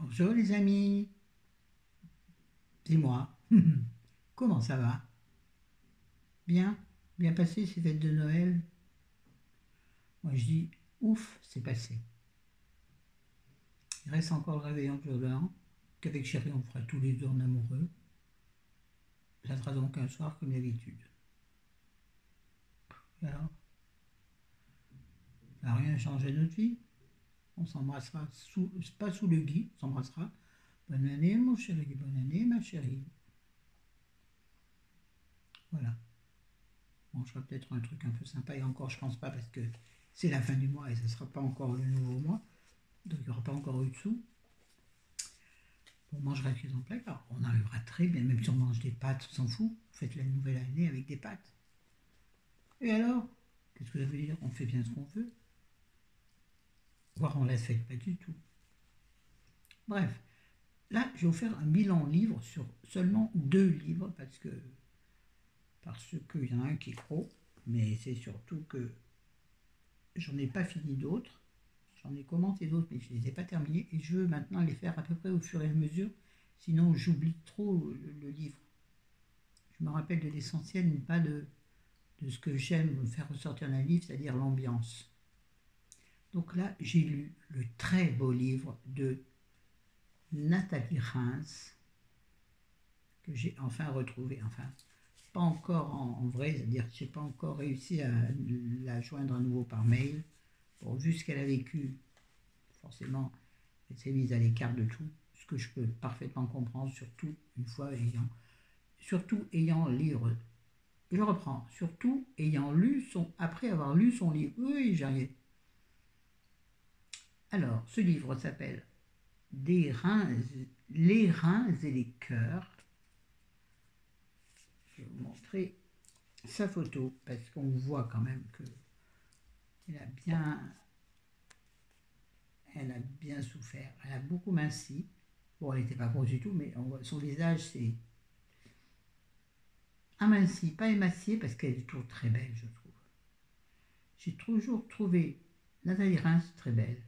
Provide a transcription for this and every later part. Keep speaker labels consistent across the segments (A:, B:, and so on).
A: Bonjour les amis, dis-moi, comment ça va? Bien? Bien passé ces fêtes de Noël? Moi je dis, ouf, c'est passé. Il reste encore le réveillon de l'an, qu'avec chérie on fera tous les deux en amoureux. Ça sera donc un soir comme d'habitude. Et alors, ça n'a rien changé à notre vie. On s'embrassera, pas sous le gui, on s'embrassera. Bonne année mon chéri, bonne année ma chérie. Voilà, on mangera peut-être un truc un peu sympa et encore je pense pas parce que c'est la fin du mois et ce ne sera pas encore le nouveau mois. Donc il n'y aura pas encore eu de sous. On mangera avec les en placard. On arrivera très bien, même si on mange des pâtes, on s'en fout. On fête la nouvelle année avec des pâtes. Et alors? Qu'est-ce que ça veut dire? On fait bien ce qu'on veut. Voire on la fête pas du tout. Bref, là, je vais vous faire un bilan livre sur seulement 2 livres parce qu'il y en a un qui est gros, mais c'est surtout que j'en ai pas fini d'autres. J'en ai commenté d'autres, mais je ne les ai pas terminés et je veux maintenant les faire à peu près au fur et à mesure, sinon j'oublie trop le livre. Je me rappelle de l'essentiel, mais pas de ce que j'aime faire ressortir d'un livre, c'est-à-dire l'ambiance. Donc là, j'ai lu le très beau livre de Nathalie Reims, que j'ai enfin retrouvé, enfin, pas encore en vrai, c'est-à-dire que je n'ai pas encore réussi à la joindre à nouveau par mail. Bon, vu ce qu'elle a vécu, forcément, elle s'est mise à l'écart de tout, ce que je peux parfaitement comprendre, surtout ayant livre. Je reprends, surtout après avoir lu son livre. Oui, j'arrive. Alors, ce livre s'appelle Les reins et les cœurs. Je vais vous montrer sa photo parce qu'on voit quand même qu'elle a bien, elle a bien souffert. Elle a beaucoup minci. Bon, elle n'était pas grosse du tout, mais son visage s'est aminci, pas émacié parce qu'elle est toujours très belle, je trouve. J'ai toujours trouvé Nathalie Reims très belle,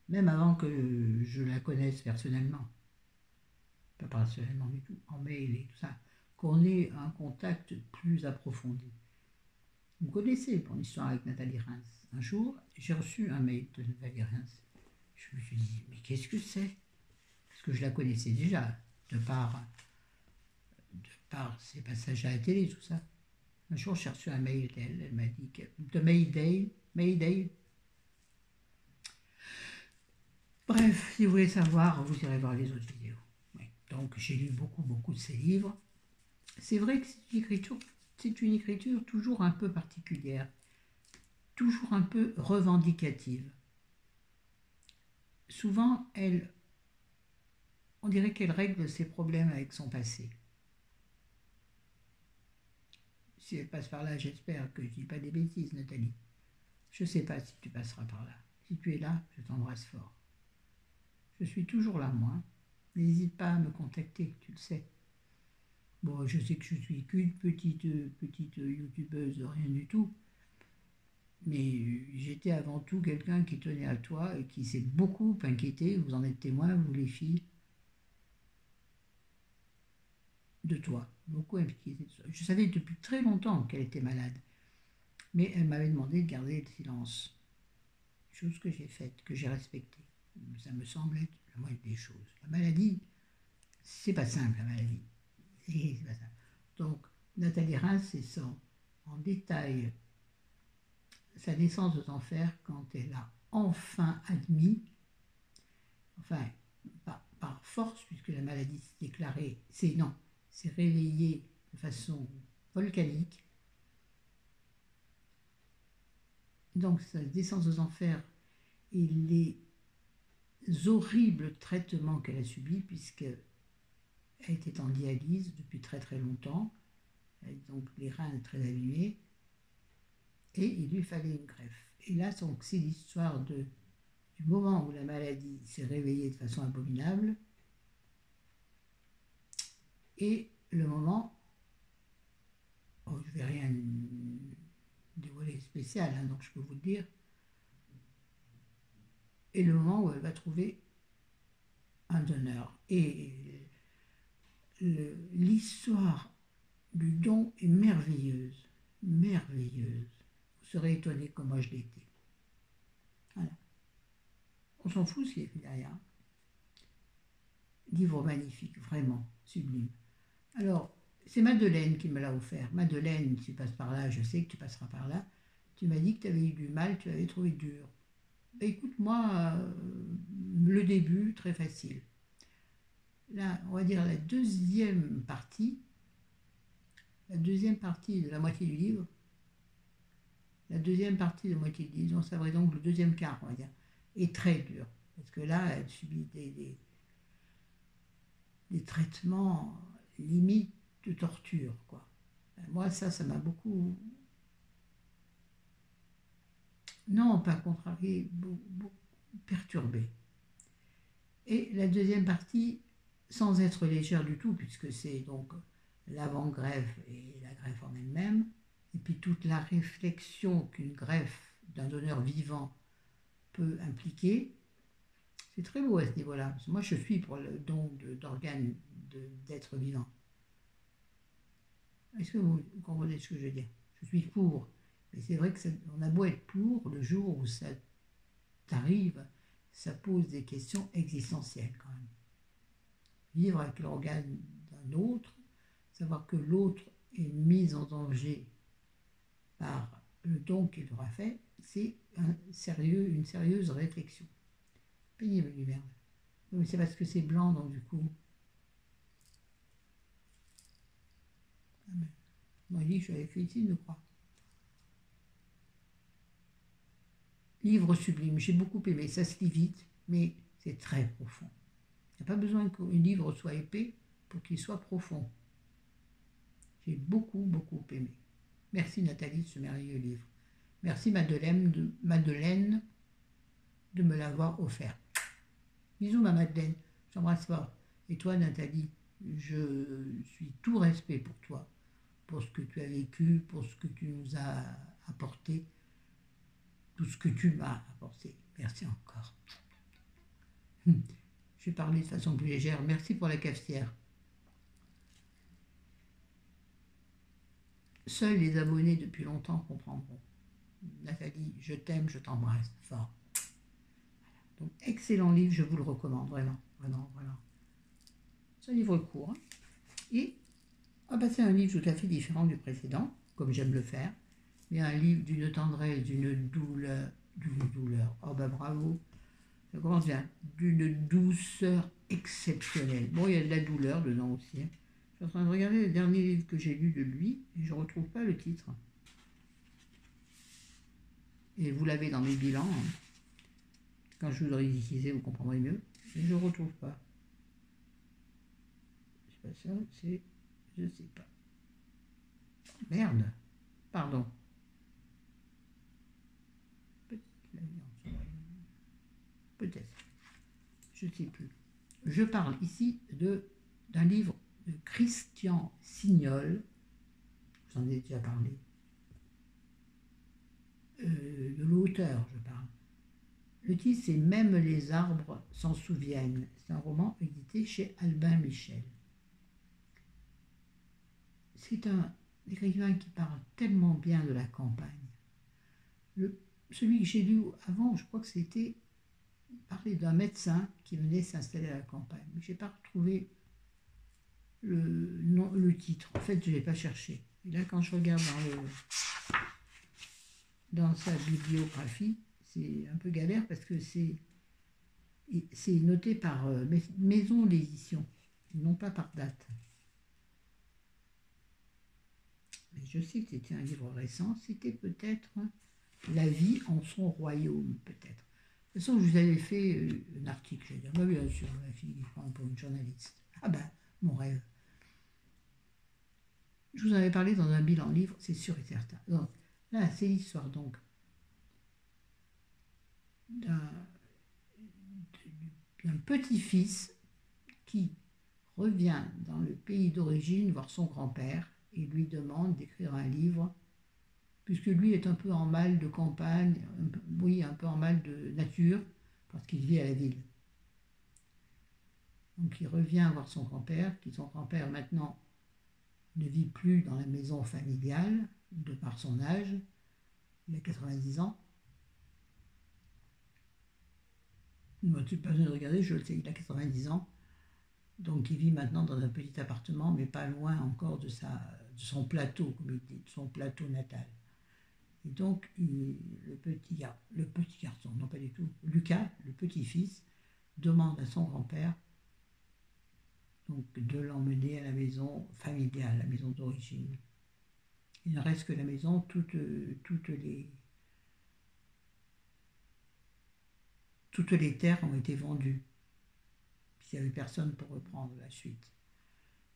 A: même avant que je la connaisse personnellement. Pas personnellement du tout, en mail et tout ça, qu'on ait un contact plus approfondi. Vous connaissez mon histoire avec Nathalie Reims. Un jour, j'ai reçu un mail de Nathalie Reims. Je me suis dit, mais qu'est-ce que c'est? Parce que je la connaissais déjà, de par ses passages à la télé, tout ça. Un jour, j'ai reçu un mail d'elle, elle m'a dit que, de Mayday. Bref, si vous voulez savoir, vous irez voir les autres vidéos. Ouais. Donc, j'ai lu beaucoup, beaucoup de ses livres. C'est vrai que c'est une écriture toujours un peu particulière, toujours un peu revendicative. Souvent, on dirait qu'elle règle ses problèmes avec son passé. Si elle passe par là, j'espère que je ne dis pas des bêtises, Nathalie. Je ne sais pas si tu passeras par là. Si tu es là, je t'embrasse fort. Je suis toujours là, moi. N'hésite pas à me contacter, tu le sais. Bon, je sais que je suis qu'une petite youtubeuse, rien du tout. Mais j'étais avant tout quelqu'un qui tenait à toi et qui s'est beaucoup inquiété, vous en êtes témoins, vous les filles, de toi. Beaucoup inquiété de toi. Je savais depuis très longtemps qu'elle était malade, mais elle m'avait demandé de garder le silence. Chose que j'ai faite, que j'ai respectée. Ça me semble être la moindre des choses. La maladie, c'est pas simple, la maladie. C'est pas simple. Donc, Nathalie Reims, c'est ça, en détail sa naissance aux enfers quand elle a enfin admis, enfin, par force, puisque la maladie s'est déclarée, s'est réveillée de façon volcanique. Donc, sa naissance aux enfers et les horribles traitements qu'elle a subis, puisqu'elle était en dialyse depuis très très longtemps, donc les reins très abîmés, et il lui fallait une greffe. Et là, c'est l'histoire du moment où la maladie s'est réveillée de façon abominable et le moment, je ne vais rien dévoiler spécial, hein, donc je peux vous le dire, et le moment où elle va trouver un donneur. Et l'histoire du don est merveilleuse, merveilleuse. Vous serez étonné comme moi je l'étais. Voilà. On s'en fout ce qui est écrit derrière. Livre magnifique, vraiment, sublime. Alors, c'est Madeleine qui me l'a offert. Madeleine, tu passes par là, je sais que tu passeras par là. Tu m'as dit que tu avais eu du mal, tu l'avais trouvé dur. Ben, écoute, moi, le début, très facile. Là, on va dire la deuxième partie de la moitié du livre, la deuxième partie de la moitié du livre, ça va donc le deuxième quart, on va dire, est très dur. Parce que là, elle subit des traitements limite de torture, quoi. Moi, ça m'a beaucoup... Non, pas contrarié, beaucoup perturbé. Et la deuxième partie, sans être légère du tout, puisque c'est donc l'avant-greffe et la greffe en elle-même, et puis toute la réflexion qu'une greffe d'un donneur vivant peut impliquer, c'est très beau à ce niveau-là. Parce que moi, je suis pour le don d'organes d'êtres vivants. Est-ce que vous comprenez ce que je veux dire? Je suis pour. Mais c'est vrai qu'on a beau être pour, le jour où ça t'arrive, ça pose des questions existentielles quand même. Vivre avec l'organe d'un autre, savoir que l'autre est mis en danger par le don qu'il aura fait, c'est une sérieuse réflexion. Pénible du verbe. Mais c'est parce que c'est blanc, donc du coup. Moi, je dis que je l'avais fait ici, je crois. Livre sublime, j'ai beaucoup aimé. Ça se lit vite, mais c'est très profond. Il n'y a pas besoin qu'un livre soit épais pour qu'il soit profond. J'ai beaucoup, beaucoup aimé. Merci Nathalie de ce merveilleux livre. Merci Madeleine de me l'avoir offert. Bisous ma Madeleine, j'embrasse fort. Et toi Nathalie, je suis tout respect pour toi, pour ce que tu as vécu, pour ce que tu nous as apporté, tout ce que tu m'as apporté. Merci encore. Je vais parler de façon plus légère. Merci pour la cafetière. Seuls les abonnés depuis longtemps comprendront. Nathalie, je t'aime, je t'embrasse fort. Donc, excellent livre, je vous le recommande, vraiment, vraiment, vraiment. C'est un livre court. Hein. Et on va passer à un livre tout à fait différent du précédent, comme j'aime le faire. Mais un livre d'une tendresse, d'une douleur. Oh ben bravo, ça commence bien. D'une douceur exceptionnelle. Bon, il y a de la douleur dedans aussi. Hein. Je suis en train de regarder le dernier livre que j'ai lu de lui, et je ne retrouve pas le titre. Et vous l'avez dans mes bilans. Hein. Quand je vous aurai utilisé, vous comprendrez mieux. Mais je ne retrouve pas. C'est pas ça, c'est... Je sais pas. Merde. Pardon. Peut-être. Je ne sais plus. Je parle ici d'un livre de Christian Signol. J'en ai déjà parlé. De l'auteur, je parle. Le titre, c'est Même les arbres s'en souviennent. C'est un roman édité chez Albin Michel. C'est un écrivain qui parle tellement bien de la campagne. Celui que j'ai lu avant, je crois que c'était parler d'un médecin qui venait s'installer à la campagne. Mais je n'ai pas retrouvé le titre. En fait, je ne l'ai pas cherché. Et là, quand je regarde dans sa bibliographie, c'est un peu galère parce que c'est noté par maison d'édition, non pas par date. Mais je sais que c'était un livre récent, c'était peut-être La vie en son royaume, peut-être. De toute façon, je vous avais fait un article, je vais dire, bah, bien sûr, la fille qui prend pour une journaliste. Ah ben, mon rêve. Je vous en avais parlé dans un bilan livre, c'est sûr et certain. Donc, là, c'est l'histoire donc d'un petit-fils qui revient dans le pays d'origine voir son grand-père et lui demande d'écrire un livre, puisque lui est un peu en mal de campagne, un peu en mal de nature, parce qu'il vit à la ville. Donc il revient voir son grand-père, qui son grand-père maintenant ne vit plus dans la maison familiale, de par son âge, il a 90 ans. Tu n'as pas besoin de regarder, je le sais, il a 90 ans. Donc il vit maintenant dans un petit appartement, mais pas loin encore de son plateau, comme il dit, de son plateau natal. Et donc le petit garçon, non pas du tout, Lucas, le petit-fils, demande à son grand-père donc, de l'emmener à la maison familiale, la maison d'origine. Il ne reste que la maison, toutes les terres ont été vendues. Il n'y avait personne pour reprendre la suite.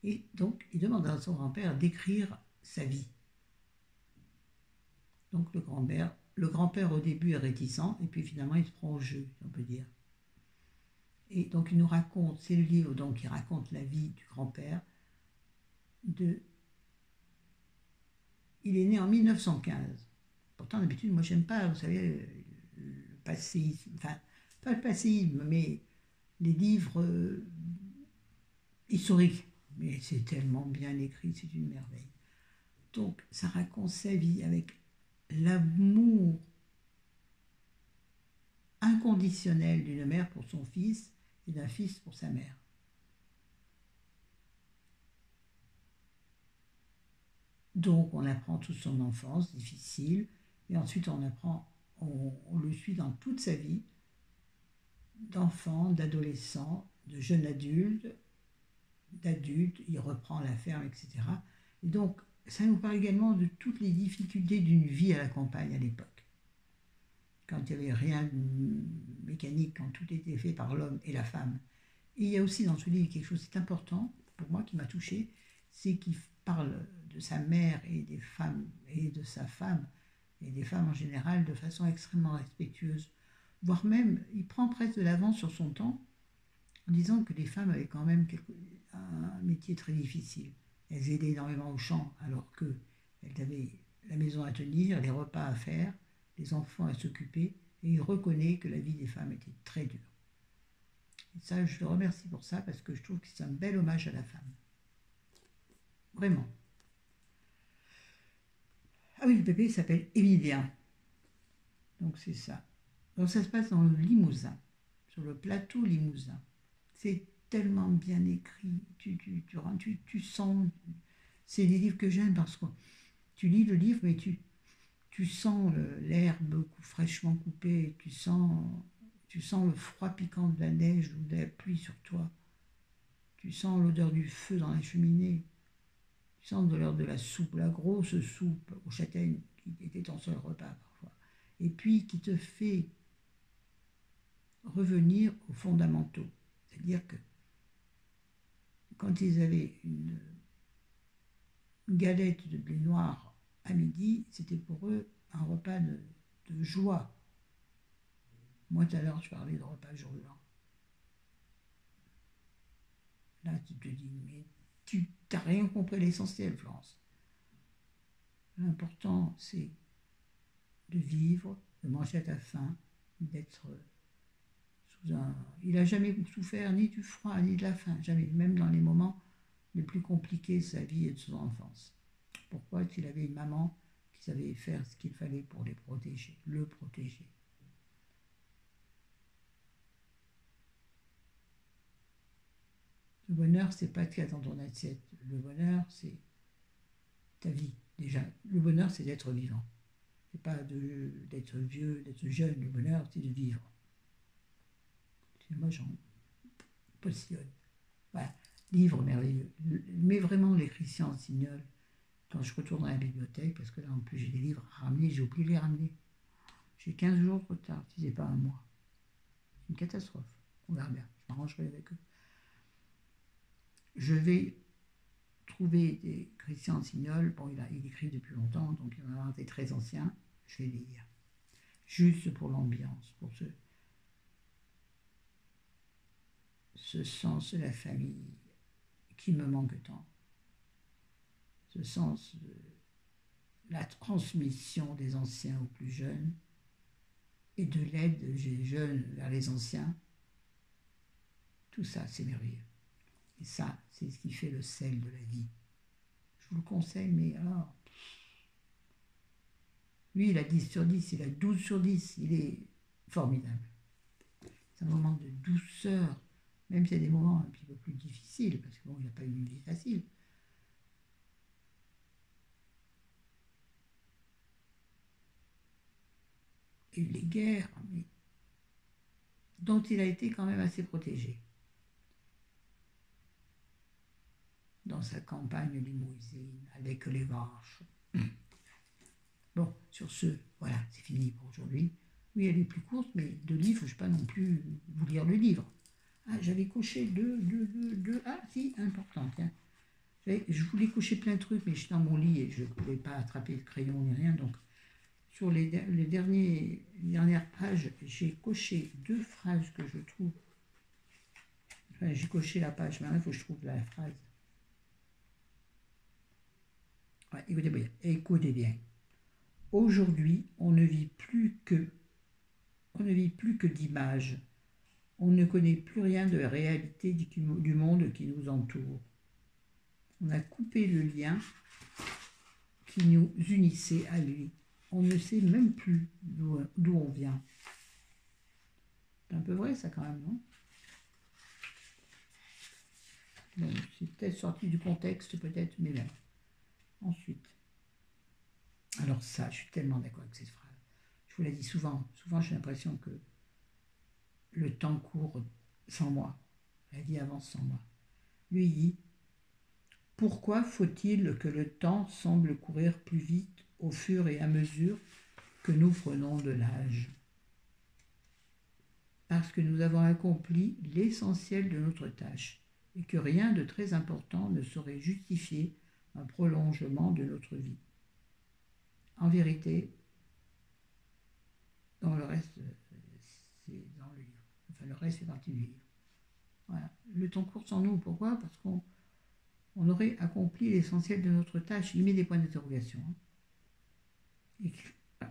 A: Et donc, il demande à son grand-père d'écrire sa vie. Donc, le grand-père au début est réticent, et puis finalement, il se prend au jeu, on peut dire. Et donc, il nous raconte, c'est le livre donc, qui raconte la vie du grand-père. Il est né en 1915. Pourtant, d'habitude, moi, j'aime pas, vous savez, le passéisme, enfin, pas le passéisme, mais les livres historiques. Mais c'est tellement bien écrit, c'est une merveille. Donc, ça raconte sa vie avec l'amour inconditionnel d'une mère pour son fils et d'un fils pour sa mère. Donc, on apprend toute son enfance difficile, et ensuite on le suit dans toute sa vie, d'enfant, d'adolescent, de jeune adulte, il reprend la ferme, etc. Et donc, ça nous parle également de toutes les difficultés d'une vie à la campagne à l'époque. Quand il n'y avait rien de mécanique, quand tout était fait par l'homme et la femme. Et il y a aussi dans ce livre quelque chose d'important, pour moi, qui m'a touchée, c'est qu'il parle de sa mère et des femmes, et de sa femme, et des femmes en général, de façon extrêmement respectueuse. Voire même, il prend presque de l'avance sur son temps, en disant que les femmes avaient quand même un métier très difficile. Elles aidaient énormément au champ, alors qu'elles avaient la maison à tenir, les repas à faire, les enfants à s'occuper, et il reconnaît que la vie des femmes était très dure. Et ça, je le remercie pour ça, parce que je trouve que c'est un bel hommage à la femme. Vraiment. Ah oui, le bébé s'appelle Émilien. Donc c'est ça. Donc ça se passe dans le Limousin, sur le plateau Limousin. C'est tellement bien écrit, tu sens... C'est des livres que j'aime parce que tu lis le livre, mais tu sens l'herbe fraîchement coupée, tu sens le froid piquant de la neige ou de la pluie sur toi, tu sens l'odeur du feu dans la cheminée, tu sens l'odeur de la soupe, la grosse soupe aux châtaignes qui était ton seul repas parfois, et puis qui te fait revenir aux fondamentaux. C'est-à-dire que quand ils avaient une galette de blé noir à midi, c'était pour eux un repas de joie. Moi, tout à l'heure, je parlais de repas jour blanc. Là, tu te dis, mais tu n'as rien compris l'essentiel, Florence. L'important, c'est de vivre, de manger à ta faim, d'être sous un... Il n'a jamais souffert ni du froid, ni de la faim, jamais, même dans les moments les plus compliqués de sa vie et de son enfance. Pourquoi? Parce qu'il avait une maman qui savait faire ce qu'il fallait pour le protéger. Le bonheur, c'est pas ce qu'il y a dans ton assiette. Le bonheur, c'est ta vie, déjà. Le bonheur, c'est d'être vivant. C'est pas d'être vieux, d'être jeune. Le bonheur, c'est de vivre. Moi, j'en passionne. Voilà. Livre merveilleux. Mais vraiment, les Christian Signol, quand je retourne à la bibliothèque, parce que là, en plus, j'ai des livres à ramener, j'ai oublié de les ramener. J'ai 15 jours de retard, si c'est pas un mois. C'est une catastrophe. On verra bien. Je m'arrangerai avec eux. Je vais trouver des Christian Signol. Bon, il écrit depuis longtemps, donc il en a un des très anciens. Je vais lire. Juste pour l'ambiance, pour ce sens de la famille qui me manque tant. Ce sens de la transmission des anciens aux plus jeunes et de l'aide des jeunes vers les anciens. Tout ça, c'est merveilleux. Et ça, c'est ce qui fait le sel de la vie. Je vous le conseille, mais alors, lui, il a 10 sur 10, il a 12 sur 10, il est formidable. C'est un moment de douceur, même s'il y a des moments un petit peu plus difficiles, parce que bon, il n'a pas eu une vie facile. Et les guerres, mais dont il a été quand même assez protégé. Dans sa campagne limousine, avec les vaches. Bon, sur ce, voilà, c'est fini pour aujourd'hui. Oui, elle est plus courte, mais de livres, je ne vais pas non plus vous lire le livre. Ah, j'avais coché deux. Ah, si, important, tiens. Je voulais cocher plein de trucs, mais j'étais dans mon lit et je ne pouvais pas attraper le crayon ni rien. Donc, sur les dernières pages, j'ai coché deux phrases que je trouve. Enfin, j'ai coché la page, mais il faut que je trouve la phrase. Ouais, écoutez bien. Écoutez bien. Aujourd'hui, on ne vit plus que d'images. On ne connaît plus rien de la réalité du monde qui nous entoure. On a coupé le lien qui nous unissait à lui. On ne sait même plus d'où on vient. C'est un peu vrai ça quand même, non? Bon, c'est peut-être sorti du contexte, peut-être, mais même. Ensuite. Alors ça, je suis tellement d'accord avec cette phrase. Je vous l'ai dit souvent. Souvent, j'ai l'impression que le temps court sans moi. La vie avance sans moi. Lui dit, pourquoi faut-il que le temps semble courir plus vite au fur et à mesure que nous prenons de l'âge? Parce que nous avons accompli l'essentiel de notre tâche et que rien de très important ne saurait justifier un prolongement de notre vie. En vérité, dans le reste, c'est dans le livre. Enfin, le reste fait partie du livre. Voilà. Le temps court sans nous. Pourquoi? Parce qu'on aurait accompli l'essentiel de notre tâche. Il met des points d'interrogation.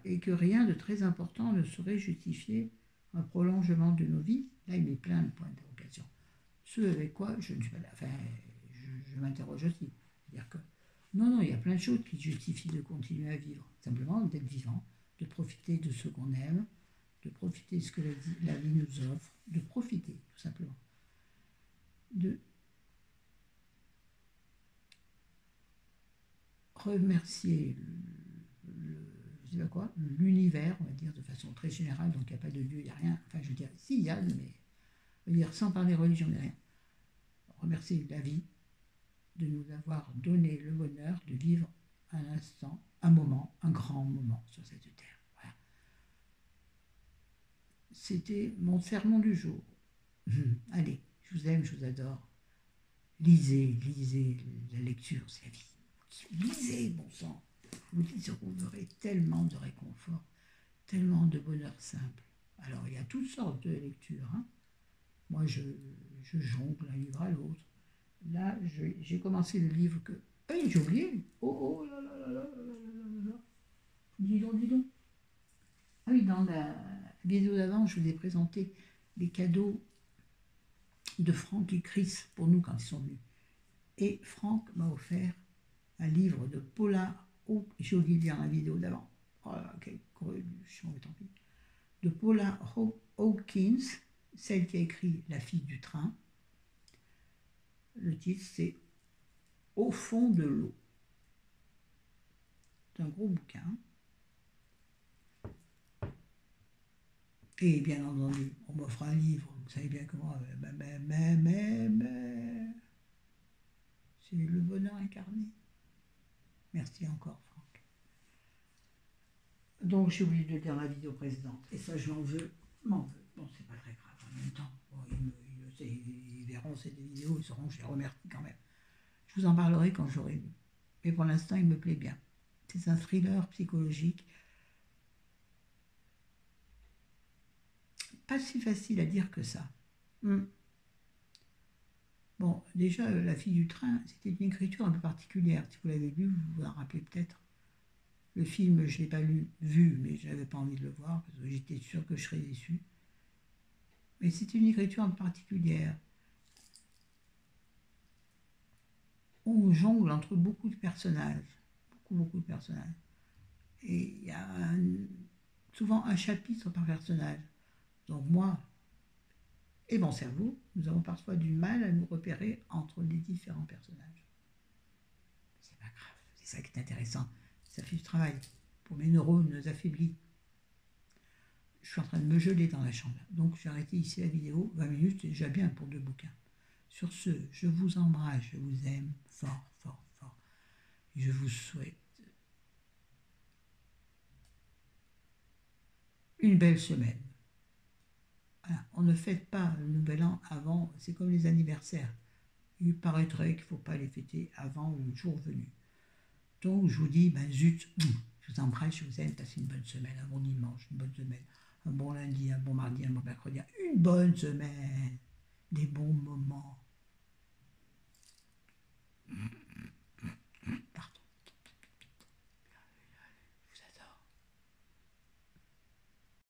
A: Et que rien de très important ne saurait justifier un prolongement de nos vies. Là, il met plein de points d'interrogation. Ce avec quoi je ne suis pas là. Enfin, je m'interroge aussi. C'est-à-dire que non, il y a plein de choses qui justifient de continuer à vivre. Simplement d'être vivant, de profiter de ce qu'on aime, de profiter de ce que la vie nous offre, de profiter, tout simplement. De remercier je sais pas quoi, l'univers, on va dire, de façon très générale, donc il n'y a pas de Dieu, il n'y a rien. Enfin, je veux dire, si, il y a, mais je veux dire, sans parler religion, il n'y a rien. Remercier la vie de nous avoir donné le bonheur de vivre un instant, un moment, un grand moment sur cette terre. Voilà. C'était mon sermon du jour. Allez, je vous aime, je vous adore. Lisez, la lecture, c'est la vie. Lisez, bon sang. Vous y trouverez tellement de réconfort, tellement de bonheur simple. Alors, il y a toutes sortes de lectures. Hein. Moi, je jongle d'un livre à l'autre. Là, j'ai commencé le livre que... Hey, j'ai oublié. Oh là là là là là là là. Dis donc. Ah oui, dans la vidéo d'avant, je vous ai présenté les cadeaux de Franck et Chris pour nous quand ils sont venus. Et Franck m'a offert un livre de Paula Hawkins, j'ai oublié de dire la vidéo d'avant. Oh là là, quelle corruption, tant pis. De Paula Hawkins, celle qui a écrit La fille du train. Le titre, c'est Au fond de l'eau. C'est un gros bouquin. Et bien entendu, on m'offre un livre. Vous savez bien comment. C'est le bonheur incarné. Merci encore, Franck. Donc, j'ai oublié de dire la vidéo précédente. Et ça, je m'en veux. Bon, c'est pas très grave en même temps. Bon, ils verront ces vidéos, ils sauront que je les remercie quand même. Je vous en parlerai quand j'aurai vu. Mais pour l'instant, il me plaît bien. C'est un thriller psychologique. Pas si facile à dire que ça. Bon, déjà, La fille du train, c'était une écriture un peu particulière. Si vous l'avez lu, vous vous en rappelez peut-être. Le film, je ne l'ai pas vu, mais je n'avais pas envie de le voir, parce que j'étais sûre que je serais déçue. Mais c'était une écriture un peu particulière. on jongle entre beaucoup de personnages, beaucoup de personnages. Et il y a souvent un chapitre par personnage. Donc moi et mon cerveau, nous avons parfois du mal à nous repérer entre les différents personnages. C'est pas grave, c'est ça qui est intéressant. Ça fait du travail pour mes neurones affaiblis. Je suis en train de me geler dans la chambre. Donc j'ai arrêté ici la vidéo. 20 minutes, c'est déjà bien pour 2 bouquins. Sur ce, je vous embrasse, je vous aime fort, fort, fort. Je vous souhaite une belle semaine. Voilà. On ne fête pas le nouvel an avant, c'est comme les anniversaires. Il paraîtrait qu'il ne faut pas les fêter avant le jour venu. Donc je vous dis, ben zut, je vous embrasse, je vous aime, passez une bonne semaine, un bon dimanche, une bonne semaine, un bon lundi, un bon mardi, un bon mercredi, une bonne semaine, des bons moments.